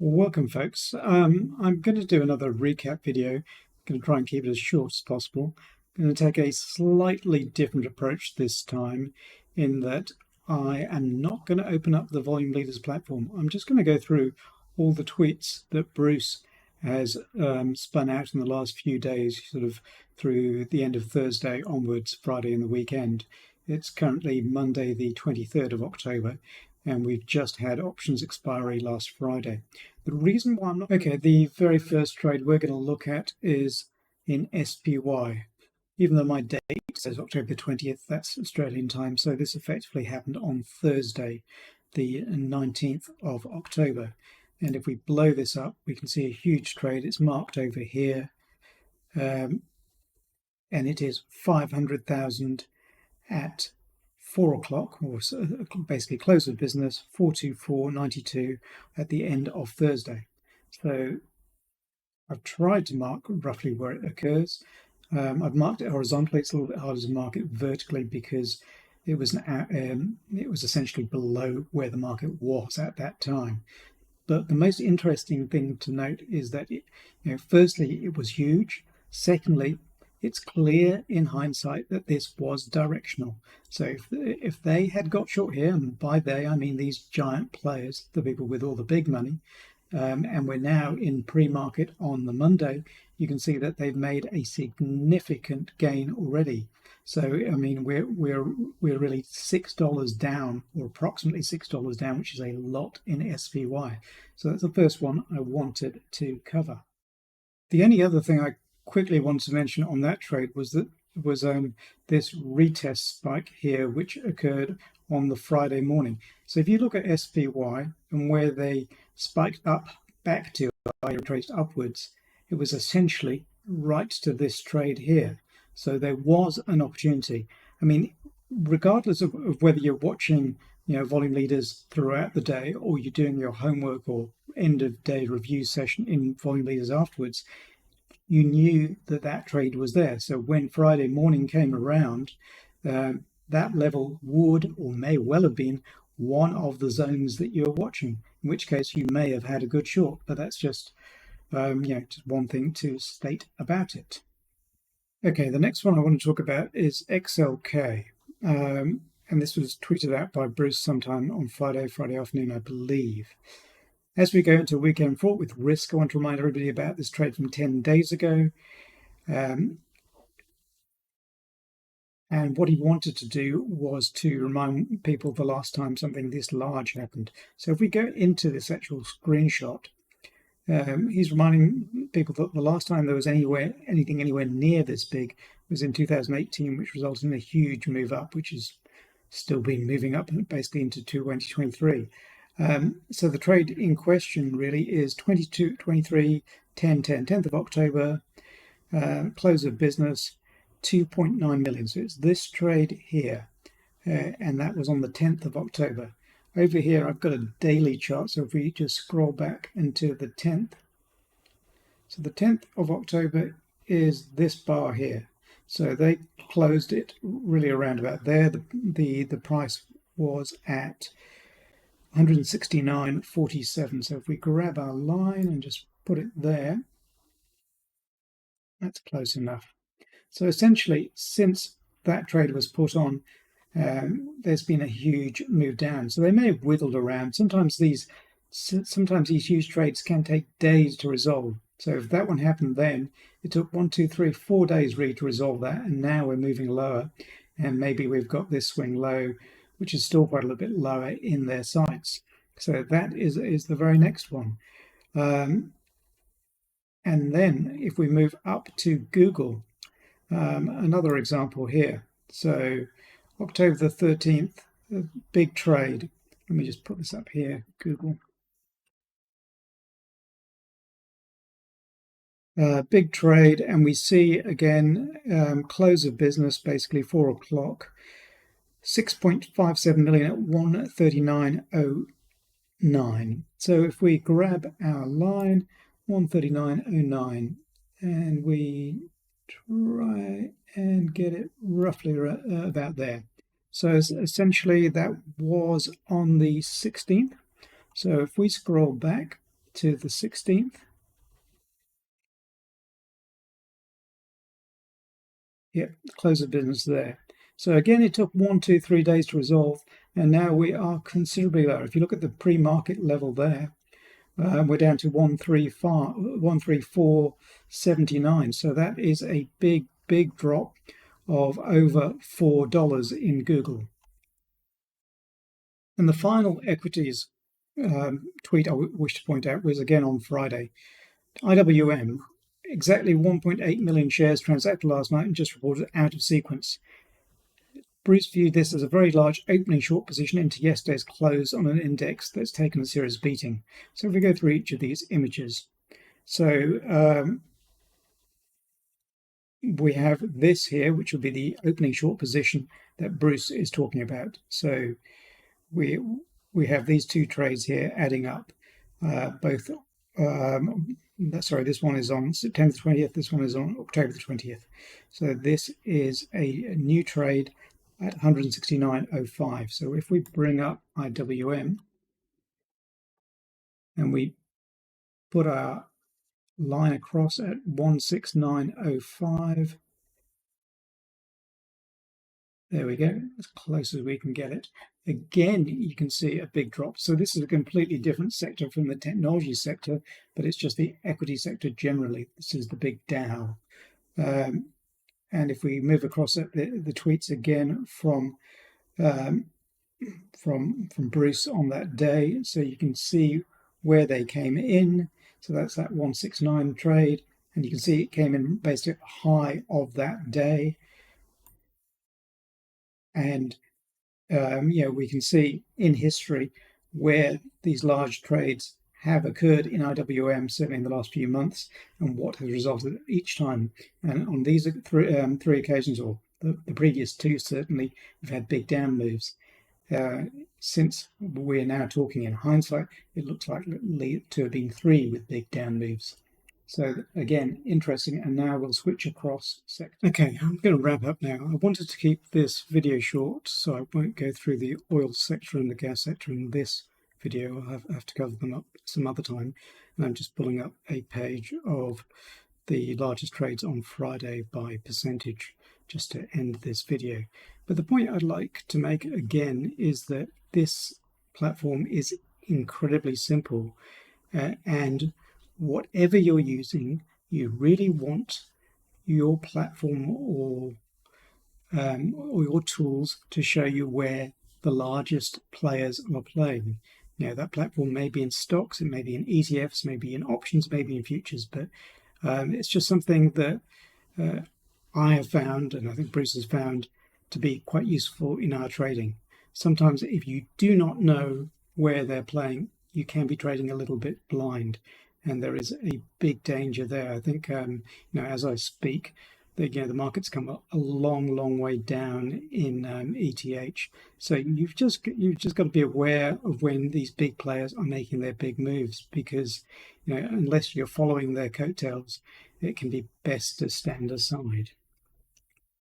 Welcome, folks. I'm going to do another recap video. I'm going to try and keep it as short as possible. I'm going to take a slightly different approach this time, in that I am not going to open up the Volume Leaders platform. I'm just going to go through all the tweets that Bruce has spun out in the last few days, sort of through the end of Thursday onwards, Friday and the weekend. It's currently Monday, the 23rd of October, and we've just had options expiry last Friday. The reason why I'm not... Okay, the very first trade we're going to look at is in SPY. Even though my date says October the 20th, that's Australian time, so this effectively happened on Thursday, the 19th of October. And if we blow this up, we can see a huge trade. It's marked over here, and it is 500,000 at 4 o'clock, or basically close of business, 424.92 at the end of Thursday. So I've tried to mark roughly where it occurs. I've marked it horizontally. It's a little bit harder to mark it vertically because it was essentially below where the market was at that time. But the most interesting thing to note is that firstly, it was huge. Secondly, it's clear in hindsight that this was directional. So if they had got short here, and by they I mean these giant players, the people with all the big money, and we're now in pre-market on the Monday, you can see that they've made a significant gain already. So I mean we're really $6 down, or approximately $6 down, which is a lot in SPY. So that's the first one I wanted to cover. The only other thing I quickly wanted to mention on that trade was this retest spike here, which occurred on the Friday morning. So if you look at SPY and where they spiked up back to, traced upwards, it was essentially right to this trade here. So there was an opportunity. I mean, regardless of whether you're watching volume leaders throughout the day, or you're doing your homework or end of day review session in volume leaders afterwards, you knew that trade was there. So when Friday morning came around, that level would or may well have been one of the zones that you're watching, in which case you may have had a good short. But that's just just one thing to state about it. Okay, the next one I want to talk about is XLK, and this was tweeted out by Bruce sometime on Friday afternoon, I believe. As we go into a weekend fraught with risk, I want to remind everybody about this trade from 10 days ago. And what he wanted to do was to remind people the last time something this large happened. So if we go into this actual screenshot, he's reminding people that the last time there was anything anywhere near this big was in 2018, which resulted in a huge move up, which has still been moving up basically into 2023. So the trade in question really is 22, 23, 10, 10th of October, close of business, 2.9 million. So it's this trade here, and that was on the 10th of October. Over here, I've got a daily chart. So if we just scroll back into the 10th, so the 10th of October is this bar here. So they closed it really around about there. The price was at 169.47. So if we grab our line and just put it there, that's close enough. So essentially, since that trade was put on, there's been a huge move down. So they may have wiggled around. Sometimes these huge trades can take days to resolve. So if that one happened then, it took 1, 2, 3, 4 days really to resolve that, and now we're moving lower, and maybe we've got this swing low, which is still quite a little bit lower in their sights. So that is the very next one. And then if we move up to Google, another example here. So October the 13th, big trade. Let me just put this up here, Google. Big trade, and we see again close of business, basically 4 o'clock, 6.57 million at 139.09. So if we grab our line 139.09 and we try and get it roughly about there. So essentially that was on the 16th. So if we scroll back, to the 16th. Yep, close of business there. So again, it took 1, 2, 3 days to resolve, and now we are considerably lower. If you look at the pre-market level there, we're down to 134.79. So that is a big drop of over $4 in Google. And the final equities tweet I wish to point out was again on Friday. IWM, exactly 1.8 million shares transacted last night and just reported out of sequence. Bruce viewed this as a very large opening short position into yesterday's close on an index that's taken a serious beating. So if we go through each of these images, so we have this here, which will be the opening short position that Bruce is talking about. So we have these two trades here adding up, both. Sorry, this one is on September 20th. This one is on October the 20th. So this is a new trade at 169.05. So if we bring up IWM and we put our line across at 169.05, there we go, as close as we can get it. Again, you can see a big drop. So this is a completely different sector from the technology sector, but it's just the equity sector generally. This is the big Dow. And if we move across at the tweets again from Bruce on that day, so you can see where they came in. So that's that 169 trade, and you can see it came in basically at the high of that day. And we can see in history where these large trades have occurred in IWM, certainly in the last few months, and what has resulted each time. And on these three occasions, or the previous two, certainly, we've had big down moves. Since we're now talking in hindsight, it looks like to have been 3 with big down moves. So again, interesting. And now we'll switch across sector. Okay, I'm going to wrap up now. I wanted to keep this video short, so I won't go through the oil sector and the gas sector in this video. I'll have to cover them up some other time. And I'm just pulling up a page of the largest trades on Friday by percentage, just to end this video. But the point I'd like to make again is that this platform is incredibly simple, and whatever you're using, you really want your platform or your tools to show you where the largest players are playing. Now, that platform may be in stocks, it may be in ETFs, maybe in options, maybe in futures, but it's just something that I have found, and I think Bruce has found, to be quite useful in our trading. Sometimes if you do not know where they're playing, you can be trading a little bit blind, and there is a big danger there. I think as I speak, the market's come a long way down in ETH. So you've just got to be aware of when these big players are making their big moves, because unless you're following their coattails, it can be best to stand aside.